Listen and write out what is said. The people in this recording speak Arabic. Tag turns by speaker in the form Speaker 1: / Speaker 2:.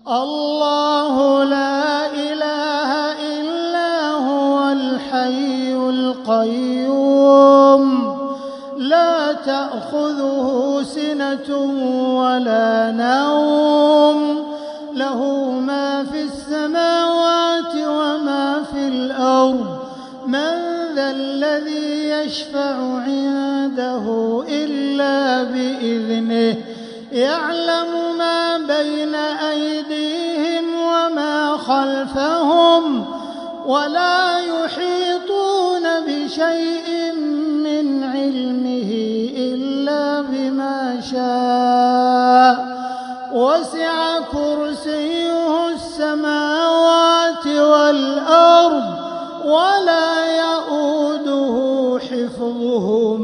Speaker 1: الله لا إله إلا هو الحي القيوم لا تأخذه سنة ولا نوم له ما في السماوات وما في الأرض من ذا الذي يشفع عنده إلا بإذنه يعلم ما بين أيديهم وما خلفهم ولا يحيطون بشيء من علمه إلا بما شاء وسع كرسيه السماوات والأرض ولا يئوده حفظهما